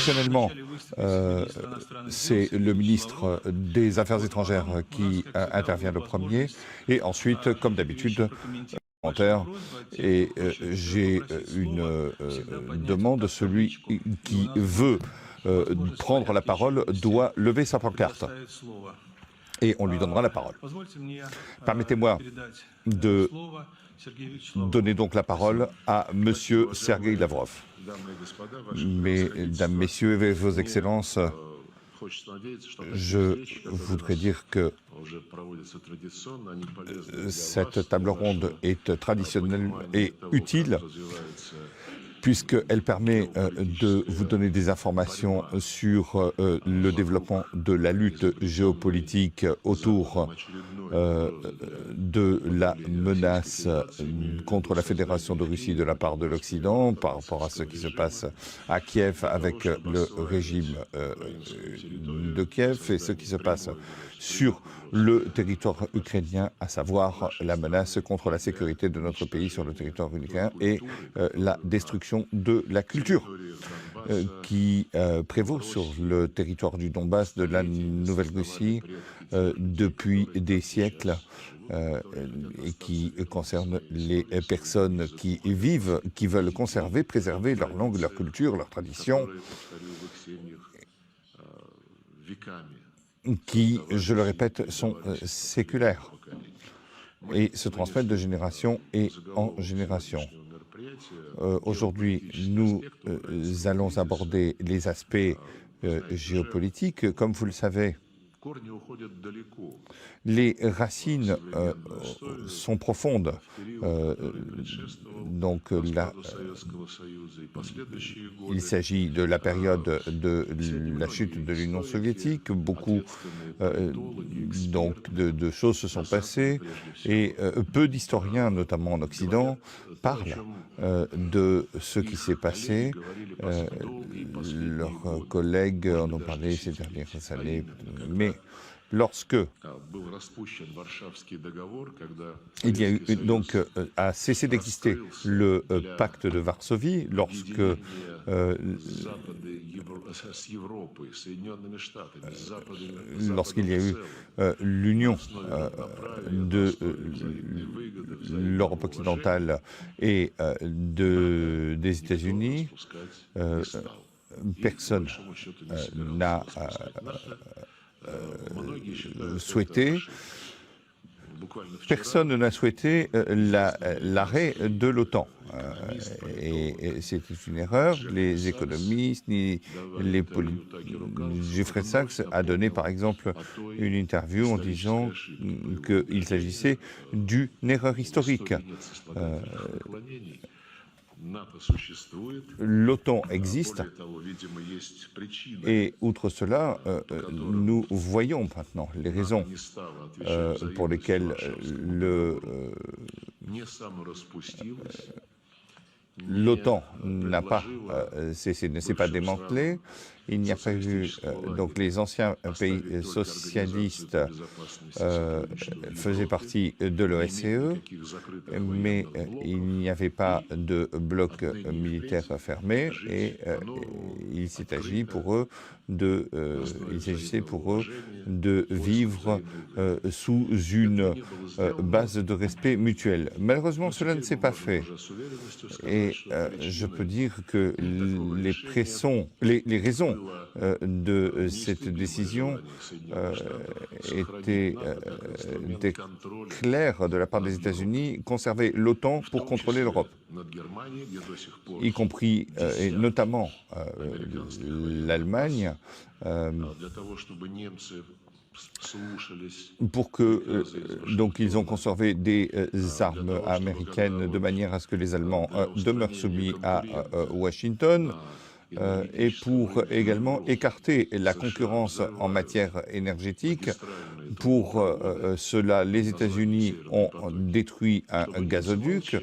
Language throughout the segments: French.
Traditionnellement, c'est le ministre des Affaires étrangères qui intervient le premier, et ensuite, comme d'habitude, et j'ai une demande. Celui qui veut prendre la parole doit lever sa pancarte et on lui donnera la parole. Permettez-moi de donner donc la parole à Monsieur Sergueï Lavrov. Mesdames, Messieurs, Vos Excellences, je voudrais dire que cette table ronde est traditionnelle et utile puisqu'elle permet de vous donner des informations sur le développement de la lutte géopolitique autour de la menace contre la Fédération de Russie de la part de l'Occident, par rapport à ce qui se passe à Kiev avec le régime de Kiev et ce qui se passe sur le territoire ukrainien, à savoir la menace contre la sécurité de notre pays sur le territoire ukrainien et la destruction de la culture qui prévaut sur le territoire du Donbass de la Nouvelle-Russie depuis des siècles et qui concerne les personnes qui vivent, qui veulent conserver, préserver leur langue, leur culture, leur tradition, qui, je le répète, sont séculaires et se transmettent de génération en génération. Aujourd'hui, nous allons aborder les aspects géopolitiques. Comme vous le savez, les racines sont profondes. Il s'agit de la période de la chute de l'Union soviétique. Beaucoup de choses se sont passées et peu d'historiens, notamment en Occident, parlent de ce qui s'est passé. Leurs collègues en ont parlé ces dernières années, mais lorsque il y a eu donc a cessé d'exister le pacte de Varsovie, lorsqu'il y a eu l'union de l'Europe occidentale et des États-Unis, personne n'a souhaité l'arrêt de l'OTAN. Et c'était une erreur. Les économistes, Jeffrey Sachs a donné par exemple une interview en disant qu'il s'agissait d'une erreur historique. L'OTAN existe et outre cela, nous voyons maintenant les raisons pour lesquelles l'OTAN n'a pas cessé, ne s'est pas démantelé. Il n'y a pas eu, donc les anciens pays socialistes faisaient partie de l'OSCE, mais il n'y avait pas de bloc militaire fermé et il s'agissait pour eux de vivre sous une base de respect mutuel. Malheureusement, cela ne s'est pas fait. Et je peux dire que les raisons de cette décision étaient claires de la part des États-Unis, conserver l'OTAN pour contrôler l'Europe, y compris et notamment l'Allemagne, pour que donc ils ont conservé des armes américaines de manière à ce que les Allemands demeurent soumis à Washington. Et pour également écarter la concurrence en matière énergétique. Pour cela, les États-Unis ont détruit un gazoduc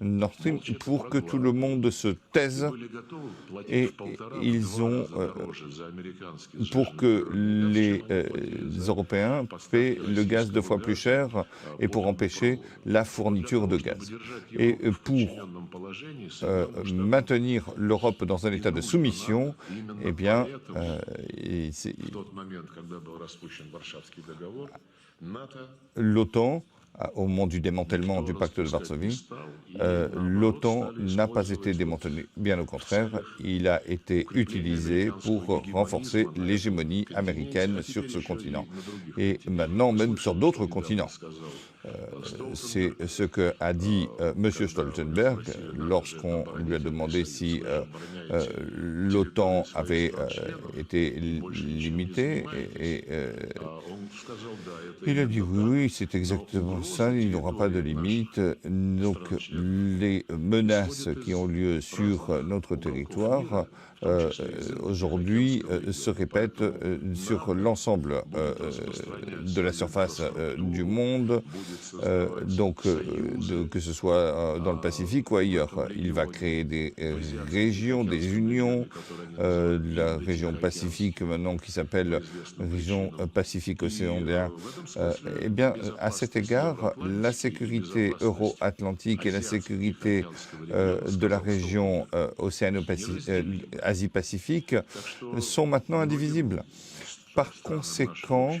Nord Stream pour que tout le monde se taise et ils ont, pour que les Européens paient le gaz 2 fois plus cher et pour empêcher la fourniture de gaz. Et pour maintenir l'Europe dans un état de soumission, eh bien, l'OTAN, au moment du démantèlement du pacte de Varsovie, l'OTAN n'a pas été démantelé. Bien au contraire, il a été utilisé pour renforcer l'hégémonie américaine sur ce continent. Et maintenant, même sur d'autres continents. C'est ce qu'a dit M. Stoltenberg lorsqu'on lui a demandé si l'OTAN avait été limitée. Il a dit oui, c'est exactement ça, il n'y aura pas de limite. Donc les menaces qui ont lieu sur notre territoire aujourd'hui se répètent sur l'ensemble de la surface du monde, que ce soit dans le Pacifique ou ailleurs. Il va créer des régions, des unions, la région Pacifique maintenant qui s'appelle région Pacifique-Océan Indien. Eh bien, à cet égard, la sécurité euro-atlantique et la sécurité de la région Asie-Pacifique sont maintenant indivisibles. Par conséquent,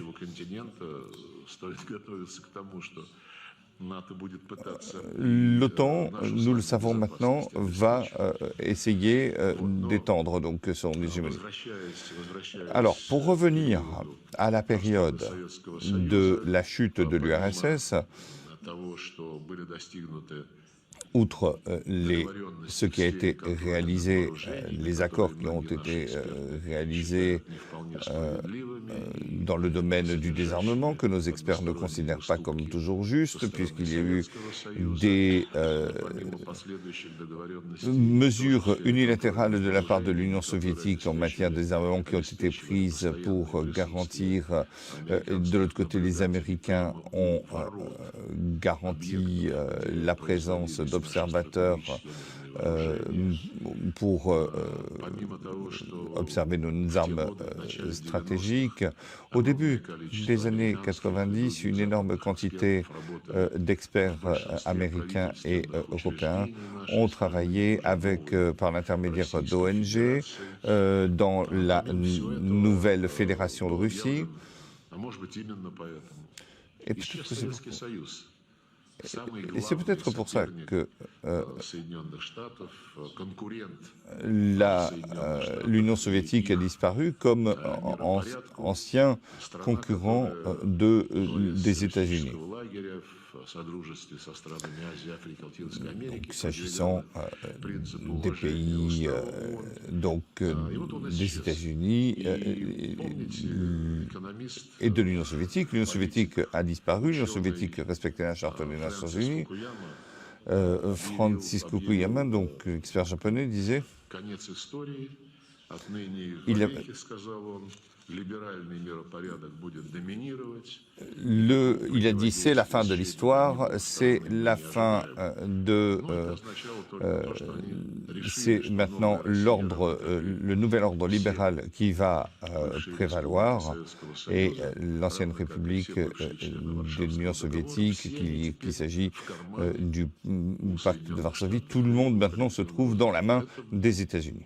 l'OTAN, nous le savons maintenant, va essayer d'étendre donc son hégémonie. Alors, pour revenir à la période de la chute de l'URSS, outre ce qui a été réalisé, les accords qui ont été réalisés dans le domaine du désarmement, que nos experts ne considèrent pas comme toujours justes, puisqu'il y a eu des mesures unilatérales de la part de l'Union soviétique en matière de désarmement qui ont été prises pour garantir. De l'autre côté, les Américains ont garanti la présence d'observateurs pour observer nos armes stratégiques. Au début des années 90, une énorme quantité d'experts américains et européens ont travaillé par l'intermédiaire d'ONG dans la nouvelle Fédération de Russie. Et c'est peut-être pour ça que l'Union soviétique a disparu comme ancien concurrent des États-Unis. S'agissant des pays des États-Unis et de l'Union soviétique a disparu. L'Union soviétique respectait la Charte des Nations Unies. Francis Fukuyama, donc expert japonais, disait il a dit c'est la fin de l'histoire, c'est la fin c'est maintenant le nouvel ordre libéral qui va prévaloir et l'ancienne République de l'Union soviétique, qu'il s'agit du pacte de Varsovie, tout le monde maintenant se trouve dans la main des États-Unis.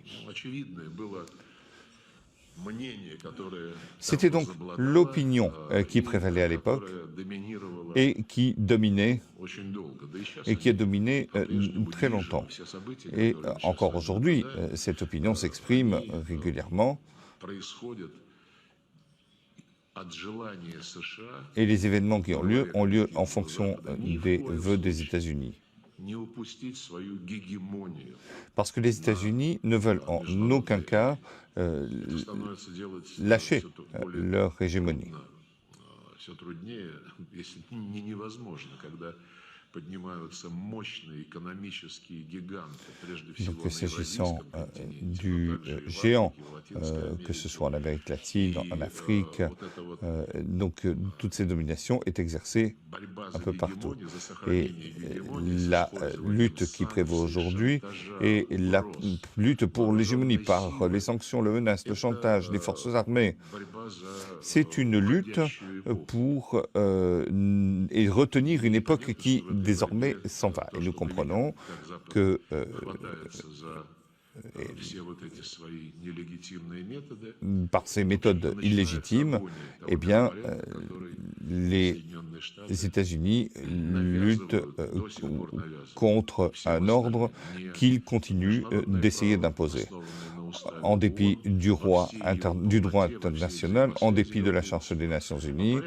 C'était donc l'opinion qui prévalait à l'époque et qui dominait et qui a dominé très longtemps. Et encore aujourd'hui, cette opinion s'exprime régulièrement. Et les événements qui ont lieu en fonction des vœux des États-Unis. Parce que les États-Unis ne veulent en aucun cas lâcher leur hégémonie. Donc, s'agissant du géant, que ce soit en Amérique latine, en Afrique, Donc toute cette domination est exercée un peu partout. Et la lutte qui prévaut aujourd'hui est la lutte pour l'hégémonie par les sanctions, les menaces, le chantage, les forces armées. C'est une lutte pour retenir une époque qui désormais s'en va. Et nous comprenons que par ces méthodes illégitimes, eh bien, les États-Unis luttent contre un ordre qu'ils continuent d'essayer d'imposer. En dépit du droit international, en dépit de la Charte des Nations Unies,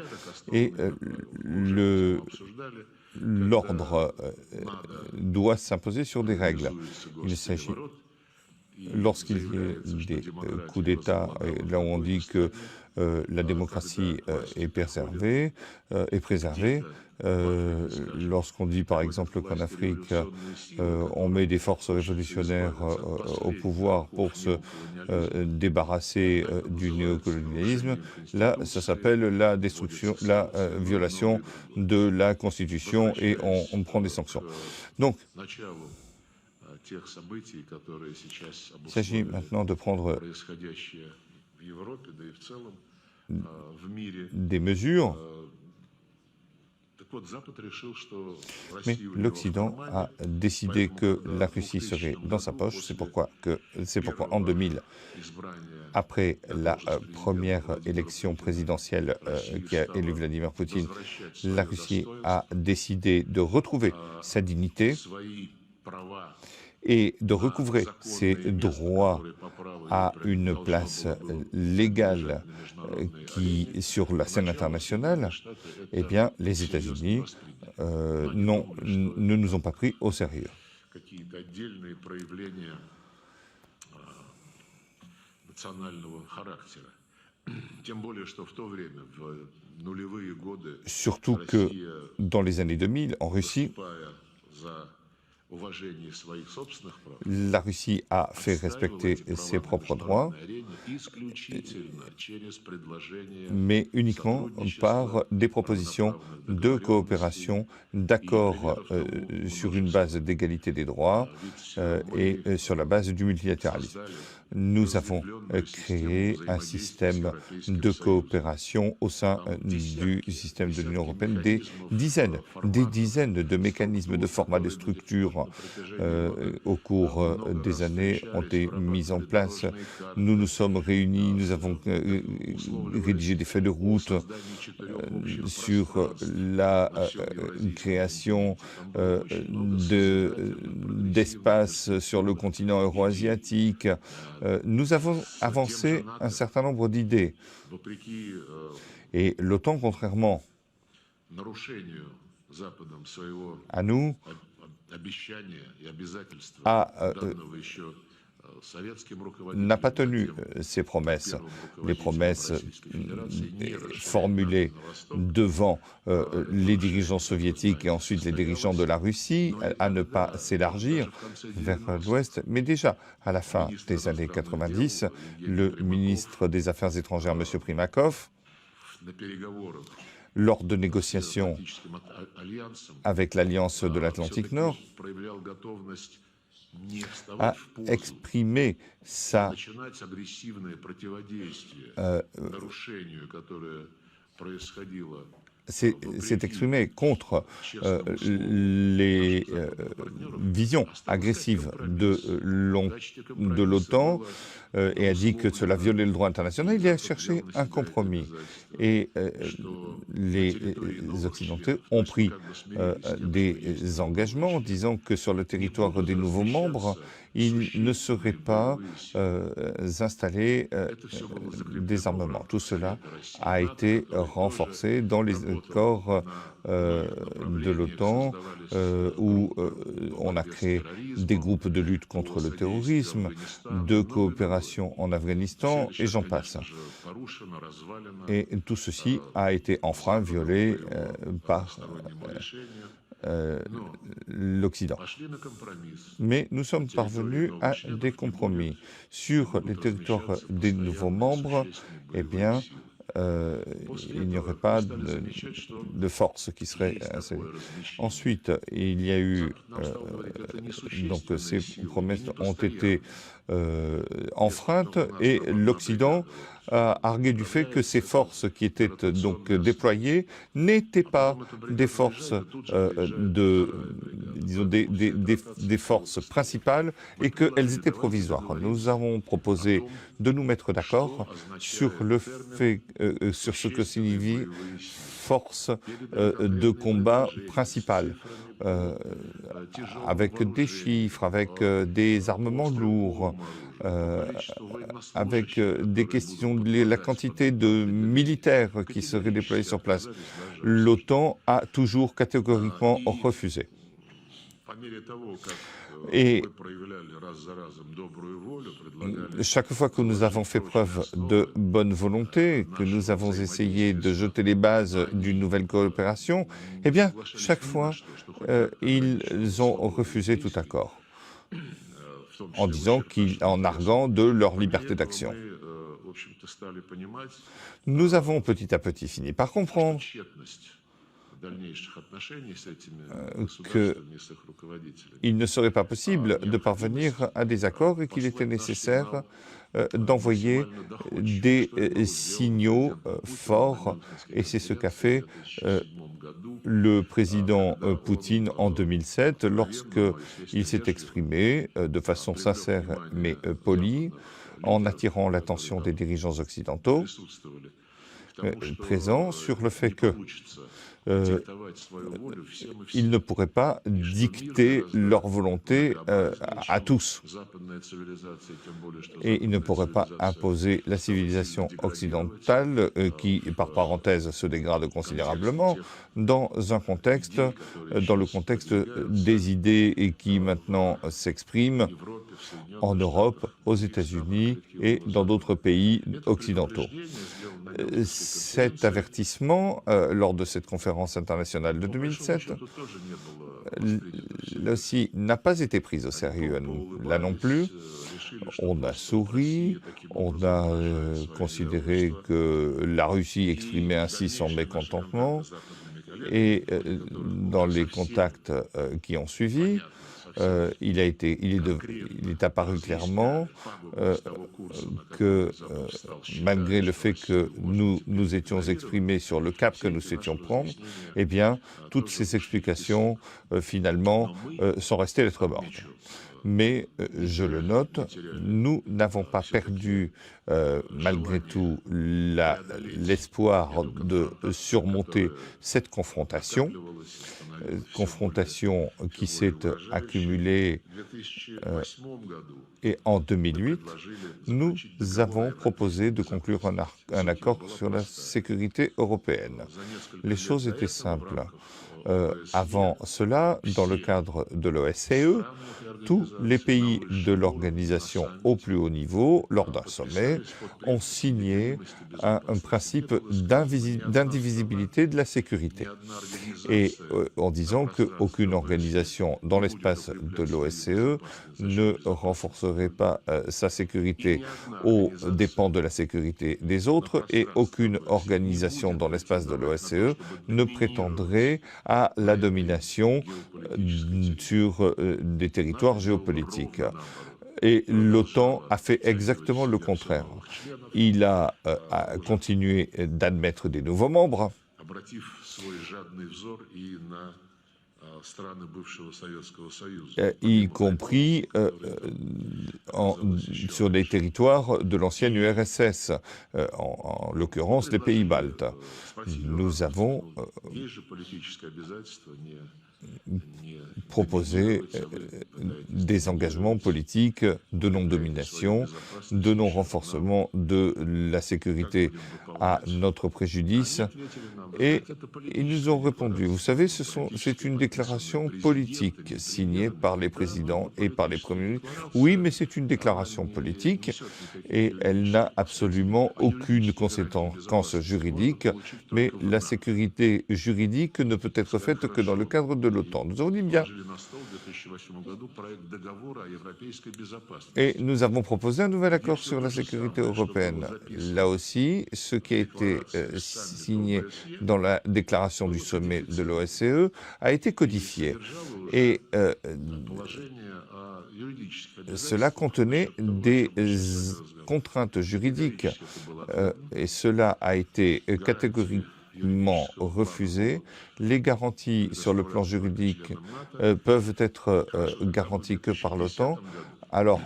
et l'ordre doit s'imposer sur des règles. Il s'agit, lorsqu'il y a des coups d'État, là où on dit que la démocratie est préservée, lorsqu'on dit par exemple qu'en Afrique, on met des forces révolutionnaires au pouvoir pour se débarrasser du néocolonialisme, là, ça s'appelle la destruction, la violation de la Constitution et on prend des sanctions. Donc, il s'agit maintenant de prendre des mesures, mais l'Occident a décidé que la Russie serait dans sa poche. C'est pourquoi en 2000, après la première élection présidentielle qui a élu Vladimir Poutine, la Russie a décidé de retrouver sa dignité et de recouvrer ses droits à une place légale sur la scène internationale, eh bien, les États-Unis ne nous ont pas pris au sérieux. Surtout que dans les années 2000, en Russie, la Russie a fait respecter ses propres droits, mais uniquement par des propositions de coopération, d'accords sur une base d'égalité des droits et sur la base du multilatéralisme. Nous avons créé un système de coopération au sein du système de l'Union européenne. Des dizaines de mécanismes, de formats, de structures au cours des années ont été mis en place. Nous nous sommes réunis, nous avons rédigé des feuilles de route sur la création d'espaces sur le continent euro-asiatique. Nous avons avancé un certain nombre d'idées. Et l'OTAN, contrairement à nous, n'a pas tenu ses promesses, les promesses formulées devant les dirigeants soviétiques et ensuite les dirigeants de la Russie à ne pas s'élargir vers l'Ouest. Mais déjà, à la fin des années 90, le ministre des Affaires étrangères, M. Primakov, lors de négociations avec l'Alliance de l'Atlantique Nord, a exprimé s'est exprimé contre les visions agressives de l'OTAN et a dit que cela violait le droit international. Il a cherché un compromis. Et les Occidentaux ont pris des engagements en disant que sur le territoire des nouveaux membres, il ne serait pas installé des armements. Tout cela a été renforcé dans les accords de l'OTAN où on a créé des groupes de lutte contre le terrorisme, de coopération en Afghanistan, et j'en passe. Et tout ceci a été enfreint, violé par l'Occident. Mais nous sommes parvenus à des compromis. Sur les territoires des nouveaux membres, eh bien, il n'y aurait pas de force qui serait installée. Ensuite, il y a eu, donc ces promesses ont été enfreintes et l'Occident a argué du fait que ces forces qui étaient donc déployées n'étaient pas des forces disons des forces principales et qu'elles étaient provisoires. Nous avons proposé de nous mettre d'accord sur le fait, sur ce que signifie force de combat principale, avec des chiffres, avec des armements lourds, avec des questions de la quantité de militaires qui seraient déployés sur place. L'OTAN a toujours catégoriquement refusé. Et chaque fois que nous avons fait preuve de bonne volonté, que nous avons essayé de jeter les bases d'une nouvelle coopération, eh bien, chaque fois, ils ont refusé tout accord, en disant en arguant de leur liberté d'action. Nous avons petit à petit fini par comprendre qu'il ne serait pas possible de parvenir à des accords et qu'il était nécessaire d'envoyer des signaux forts. Et c'est ce qu'a fait le président Poutine en 2007 lorsqu'il s'est exprimé de façon sincère mais polie en attirant l'attention des dirigeants occidentaux présents sur le fait que ils ne pourraient pas dicter leur volonté à tous. Et ils ne pourraient pas imposer la civilisation occidentale qui, par parenthèse, se dégrade considérablement dans le contexte des idées et qui maintenant s'expriment en Europe, aux États-Unis et dans d'autres pays occidentaux. Cet avertissement, lors de cette conférence internationale de 2007, là aussi, n'a pas été pris au sérieux, là non plus. On a souri, on a considéré que la Russie exprimait ainsi son mécontentement, et dans les contacts qui ont suivi, il est apparu clairement que malgré le fait que nous étions exprimés sur le cap que nous souhaitions prendre, eh bien, toutes ces explications, finalement, sont restées lettres mortes. Mais, je le note, nous n'avons pas perdu, malgré tout, l'espoir de surmonter cette confrontation qui s'est accumulée et en 2008, nous avons proposé de conclure un accord sur la sécurité européenne. Les choses étaient simples. Avant cela, dans le cadre de l'OSCE, tous les pays de l'organisation au plus haut niveau, lors d'un sommet, ont signé un principe d'indivisibilité de la sécurité. Et en disant qu'aucune organisation dans l'espace de l'OSCE ne renforcerait pas sa sécurité aux dépens de la sécurité des autres, et aucune organisation dans l'espace de l'OSCE ne prétendrait à la domination sur des territoires géopolitiques. Et l'OTAN a fait exactement le contraire. Il a continué d'admettre des nouveaux membres, y compris sur les territoires de l'ancienne URSS, en l'occurrence les pays baltes. Nous avons proposer des engagements politiques de non-domination, de non-renforcement de la sécurité à notre préjudice. Et ils nous ont répondu, vous savez, c'est une déclaration politique signée par les présidents et par les premiers ministres. Oui, mais c'est une déclaration politique et elle n'a absolument aucune conséquence juridique, mais la sécurité juridique ne peut être faite que dans le cadre de l'OTAN. Nous avons dit bien. Et nous avons proposé un nouvel accord sur la sécurité européenne. Là aussi, ce qui a été signé dans la déclaration du sommet de l'OSCE a été codifié. Et cela contenait des contraintes juridiques et cela a été catégoriquement refusé. Les garanties sur le plan juridique peuvent être garanties que par l'OTAN. Alors,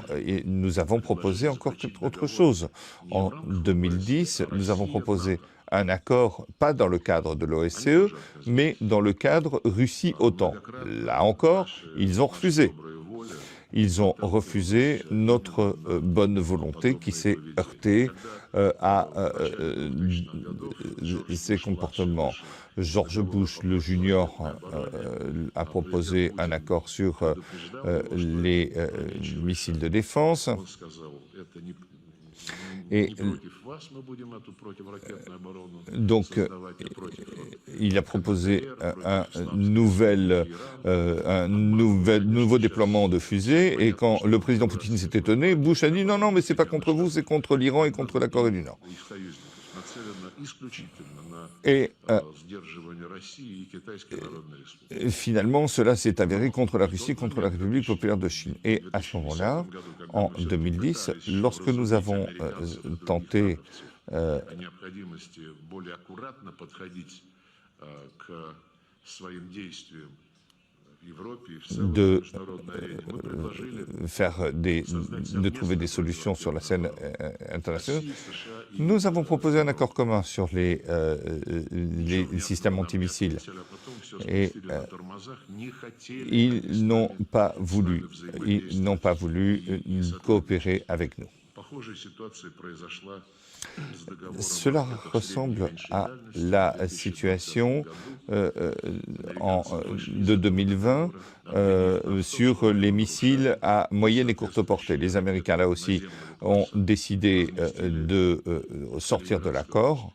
nous avons proposé encore autre chose. En 2010, nous avons proposé un accord, pas dans le cadre de l'OSCE, mais dans le cadre Russie-OTAN. Là encore, ils ont refusé. Ils ont refusé notre bonne volonté qui s'est heurtée à ces comportements. George Bush, le junior, a proposé un accord sur les missiles de défense. Et donc, il a proposé un nouveau déploiement de fusées. Et quand le président Poutine s'est étonné, Bush a dit non, non, mais c'est pas contre vous, c'est contre l'Iran et contre la Corée du Nord. Et finalement, cela s'est avéré contre la Russie, contre la République populaire de Chine. Et à ce moment-là, en 2010, lorsque nous avons tenté de trouver des solutions sur la scène internationale, nous avons proposé un accord commun sur les systèmes antimissiles. Et ils n'ont pas voulu coopérer avec nous. Cela ressemble à la situation de 2020 sur les missiles à moyenne et courte portée. Les Américains, là aussi, ont décidé de sortir de l'accord.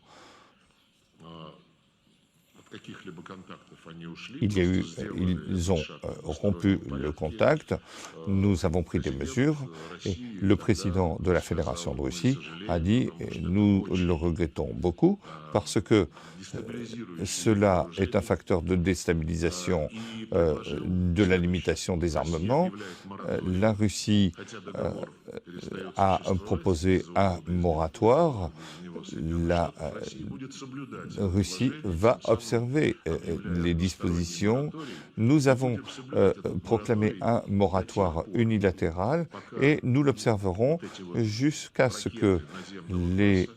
Ils ont rompu le contact, nous avons pris des mesures et le président de la Fédération de Russie a dit, et nous le regrettons beaucoup, parce que cela est un facteur de déstabilisation de la limitation des armements. La Russie a proposé un moratoire. La Russie va observer les dispositions. Nous avons proclamé un moratoire unilatéral et nous l'observerons jusqu'à ce que les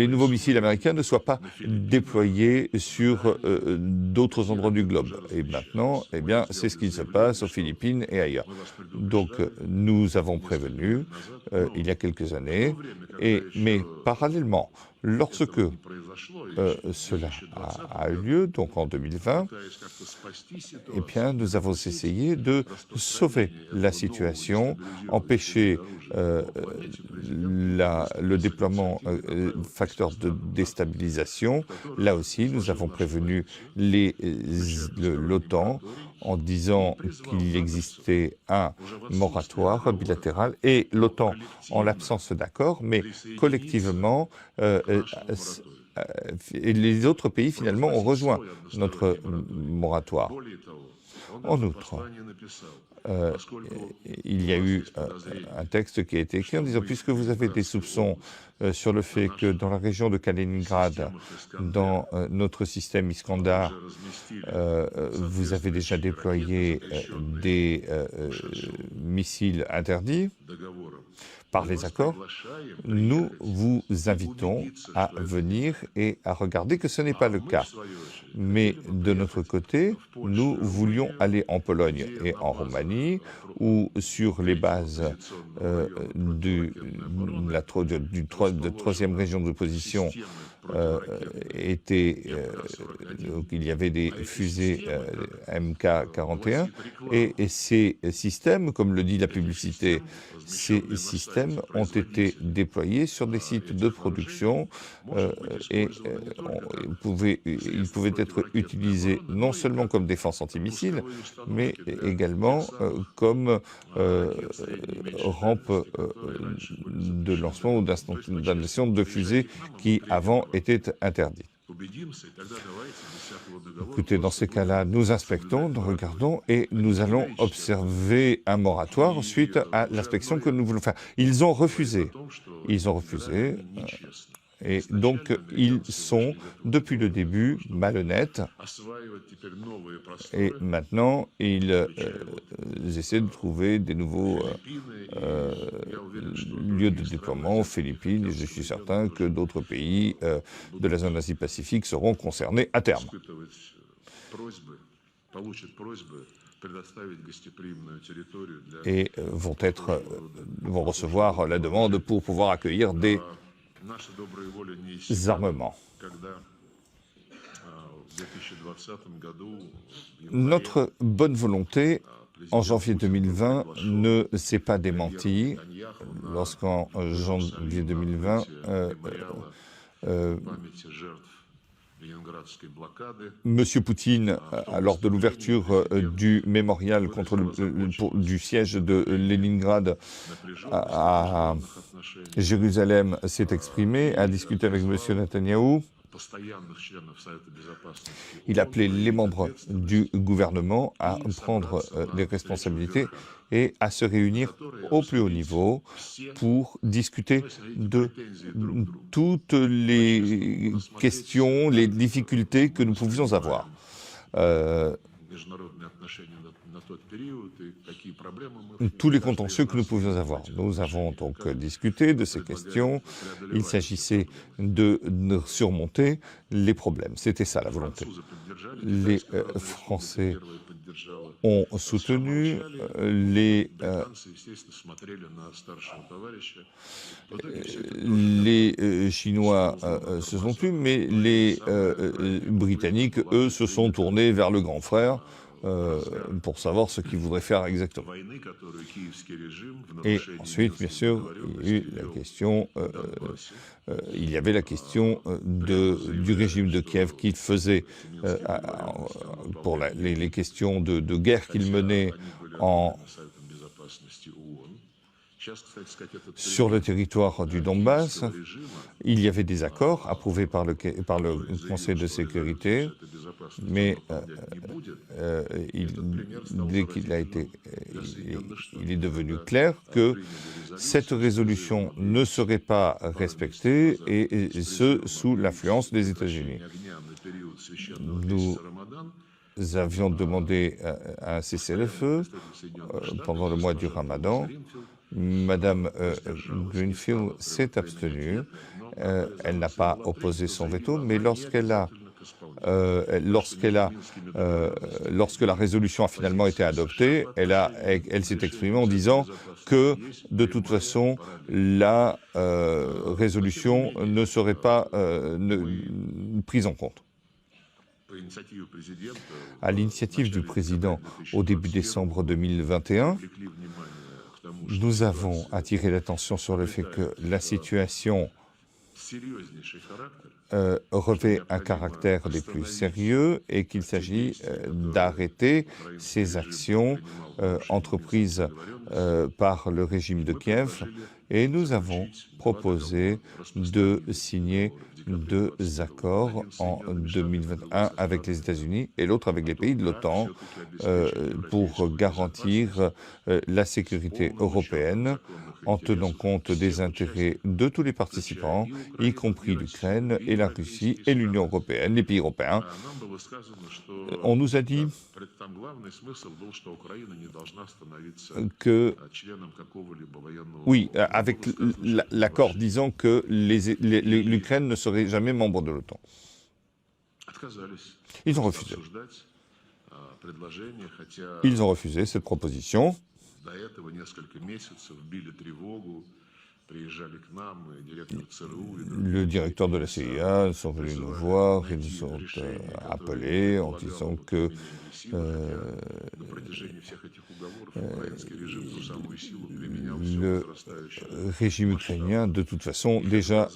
nouveaux missiles américains ne soient pas déployés sur d'autres endroits du globe. Et maintenant, eh bien, c'est ce qui se passe aux Philippines et ailleurs. Donc, nous avons prévenu il y a quelques années, mais parallèlement, lorsque cela a eu lieu, donc en 2020, eh bien, nous avons essayé de sauver la situation, empêcher le déploiement facteur de déstabilisation. Là aussi, nous avons prévenu l'OTAN en disant qu'il existait un moratoire bilatéral et l'OTAN, en l'absence d'accord, mais collectivement, et les autres pays finalement ont rejoint notre moratoire. En outre, il y a eu un texte qui a été écrit en disant, puisque vous avez des soupçons sur le fait que dans la région de Kaliningrad, dans notre système Iskandar, vous avez déjà déployé des missiles interdits par les accords, nous vous invitons à venir et à regarder que ce n'est pas le cas. Mais de notre côté, nous voulions aller en Pologne et en Roumanie, où sur les bases de troisième région d'opposition, il y avait des fusées MK-41 et ces systèmes, comme le dit la publicité, ces systèmes systèmes ont été déployés sur des sites de production et ils pouvaient être utilisés non seulement comme défense antimissiles, mais également comme rampe de lancement ou d'installation de fusées qui avant étaient interdites. Écoutez, dans ces cas-là, nous inspectons, nous regardons et nous allons observer un moratoire suite à l'inspection que nous voulons faire. Ils ont refusé. Ils ont refusé. Et donc, ils sont, depuis le début, malhonnêtes. Et maintenant, ils essaient de trouver des nouveaux lieux de déploiement aux Philippines. Et je suis certain que d'autres pays de la zone Asie-Pacifique seront concernés à terme. Et vont recevoir la demande pour pouvoir accueillir des armements. Notre bonne volonté, en janvier 2020, ne s'est pas démentie lorsqu'en janvier 2020, Monsieur Poutine, lors de l'ouverture du mémorial du siège de Leningrad à Jérusalem, s'est exprimé, a discuté avec Monsieur Netanyahou. Il a appelé les membres du gouvernement à prendre les responsabilités et à se réunir au plus haut niveau pour discuter de toutes les questions, les difficultés que nous pouvions avoir. Tous les contentieux que nous pouvions avoir. Nous avons donc discuté de ces questions. Il s'agissait de surmonter les problèmes. C'était ça la volonté. Les Français ont soutenu, les Chinois se sont tus, mais les Britanniques, eux, se sont tournés vers le grand frère pour savoir ce qu'ils voudraient faire exactement. Et ensuite, bien sûr, il y avait la question du régime de Kiev qu'il faisait pour les questions de guerre qu'il menait sur le territoire du Donbass. Il y avait des accords approuvés par le Conseil de sécurité, mais dès qu'il a été, il est devenu clair que cette résolution ne serait pas respectée, et ce, sous l'influence des États-Unis. Nous avions demandé un cessez-le-feu pendant le mois du Ramadan. Madame Greenfield s'est abstenue. Elle n'a pas opposé son veto, mais lorsque la résolution a finalement été adoptée, elle s'est exprimée en disant que, de toute façon, la résolution ne serait pas prise en compte. À l'initiative du président, au début décembre 2021, nous avons attiré l'attention sur le fait que la situation revêt un caractère des plus sérieux et qu'il s'agit d'arrêter ces actions entreprises par le régime de Kiev, et nous avons proposé de signer 2 accords en 2021 avec les États-Unis et l'autre avec les pays de l'OTAN pour garantir la sécurité européenne en tenant compte des intérêts de tous les participants, y compris l'Ukraine et la Russie et l'Union européenne, les pays européens. On nous a dit que, oui, avec l'accord disant que l'Ukraine ne serait jamais membre de l'OTAN. Ils ont refusé. Ils ont refusé cette proposition. Le directeur de la CIA sont venus nous voir, ils nous ont appelés en disant que le régime ukrainien, de toute façon, déjà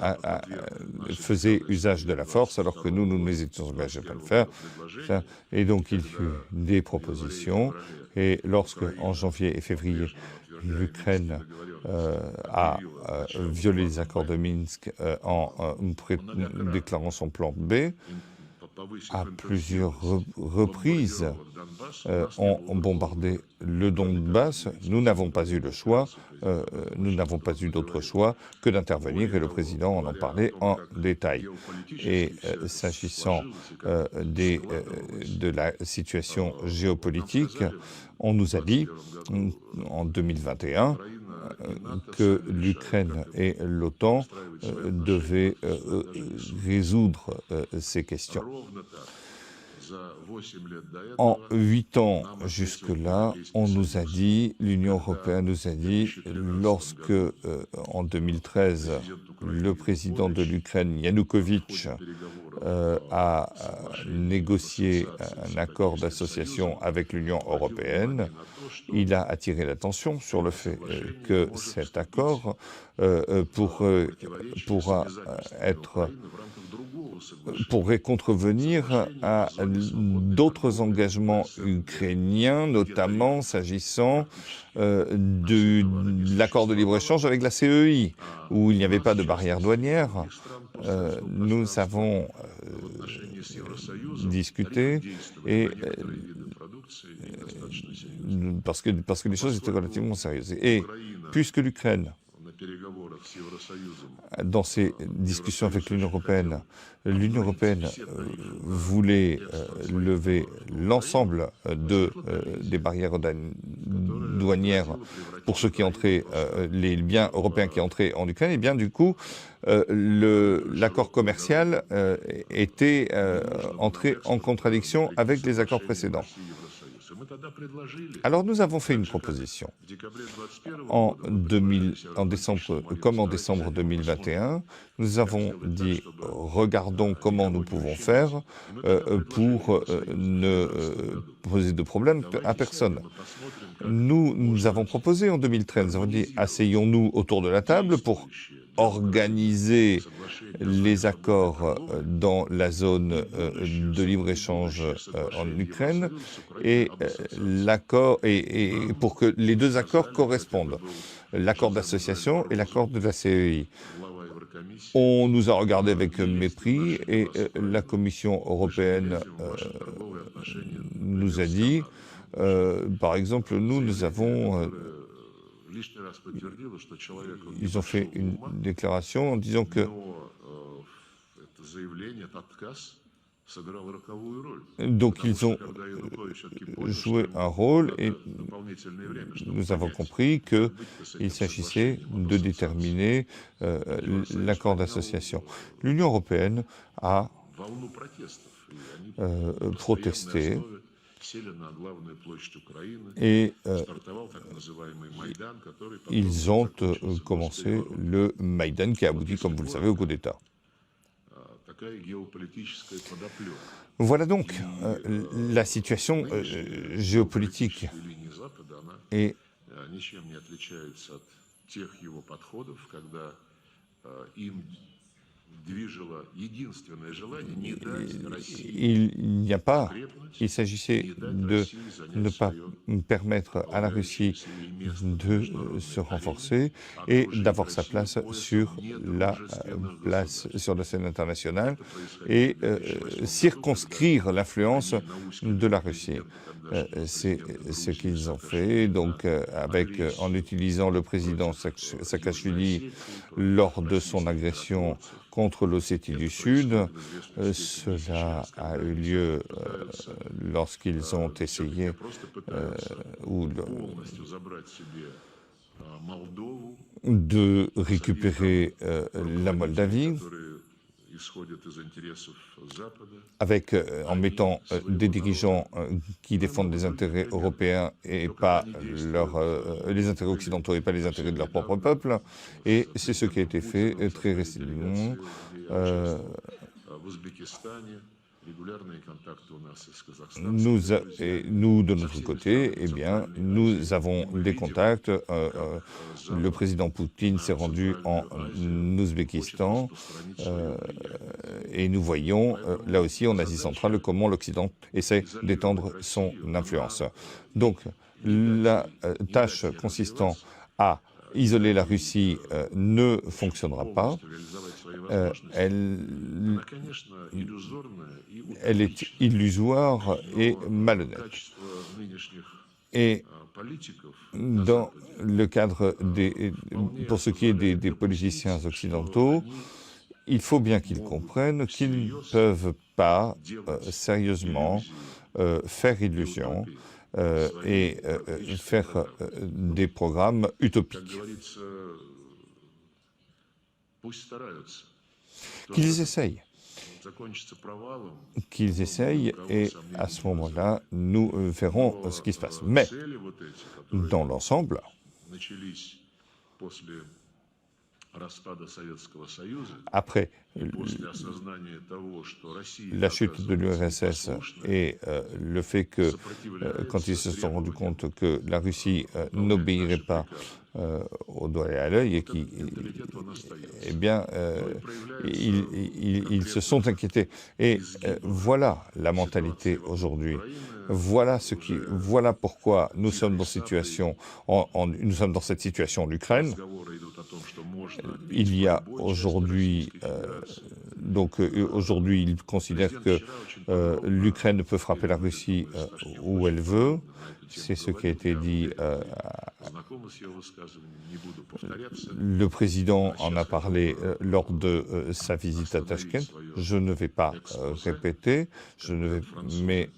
faisait usage de la force, alors que nous nous étions engagés à ne pas le faire. Et donc, il y a eu des propositions. Et lorsque, en janvier et février, l'Ukraine a violé les accords de Minsk en déclarant son plan B, à plusieurs reprises, ont bombardé le Donbass. Nous n'avons pas eu le choix, nous n'avons pas eu d'autre choix que d'intervenir, et le président en parlait en détail. Et s'agissant de la situation géopolitique, on nous a dit en 2021 que l'Ukraine et l'OTAN devaient résoudre ces questions. En 8 ans jusque-là, on nous a dit, l'Union européenne nous a dit, lorsque en 2013, le président de l'Ukraine, Yanukovych, a négocié un accord d'association avec l'Union européenne, il a attiré l'attention sur le fait que cet accord pourrait contrevenir à d'autres engagements ukrainiens, notamment s'agissant de l'accord de libre-échange avec la CEI, où il n'y avait pas de barrière douanière. Nous avons discuté, et parce que les choses étaient relativement sérieuses. Et puisque l'Ukraine, dans ses discussions avec l'Union européenne voulait lever l'ensemble des barrières douanières pour ceux qui entraient, les biens européens qui entraient en Ukraine, et bien du coup, l'accord commercial était entré en contradiction avec les accords précédents. Alors nous avons fait une proposition. En décembre 2021, nous avons dit regardons comment nous pouvons faire pour ne poser de problème à personne. Nous avons proposé en 2013, nous avons dit asseyons-nous autour de la table pour organiser les accords dans la zone de libre-échange en Ukraine et pour que les deux accords correspondent, l'accord d'association et l'accord de la CEI. On nous a regardé avec mépris et la Commission européenne nous a dit, par exemple, nous avons... Ils ont fait une déclaration en disant que donc ils ont joué un rôle, et nous avons compris qu'il s'agissait de déterminer l'accord d'association. L'Union européenne a protesté. Et ils ont commencé le Maïdan qui a abouti, comme vous le savez, au coup d'État. Voilà donc la situation géopolitique. Et il s'agissait de ne pas permettre à la Russie de se renforcer et d'avoir sa place sur la scène internationale et circonscrire l'influence de la Russie. C'est ce qu'ils ont fait, donc en utilisant le président Saakachvili lors de son agression contre l'Ossétie du Sud. Cela a eu lieu lorsqu'ils ont essayé de récupérer la Moldavie. avec, en mettant des dirigeants qui défendent les intérêts européens et pas les intérêts occidentaux et pas les intérêts de leur propre peuple. Et c'est ce qui a été fait très récemment. Nous, de notre côté, eh bien, nous avons des contacts. Le président Poutine s'est rendu en Ouzbékistan et nous voyons, là aussi, en Asie centrale, comment l'Occident essaie d'étendre son influence. Donc, la tâche consistant à isoler la Russie ne fonctionnera pas. Elle est illusoire et malhonnête. Et dans le cadre pour ce qui est des politiciens occidentaux, il faut bien qu'ils comprennent qu'ils ne peuvent pas sérieusement faire illusion et faire des programmes utopiques. Qu'ils essayent. Et à ce moment-là, nous verrons ce qui se passe. Mais, dans l'ensemble, après la chute de l'URSS et le fait que, quand ils se sont rendus compte que la Russie n'obéirait pas au doigt et à l'œil, eh bien, ils se sont inquiétés. Et voilà la mentalité aujourd'hui. Voilà pourquoi nous sommes dans cette situation en Ukraine. Il y a aujourd'hui, aujourd'hui, ils considèrent que l'Ukraine peut frapper la Russie où elle veut. C'est ce qui a été dit. Le président en a parlé lors de sa visite à Tachkent. Je ne vais pas répéter, mais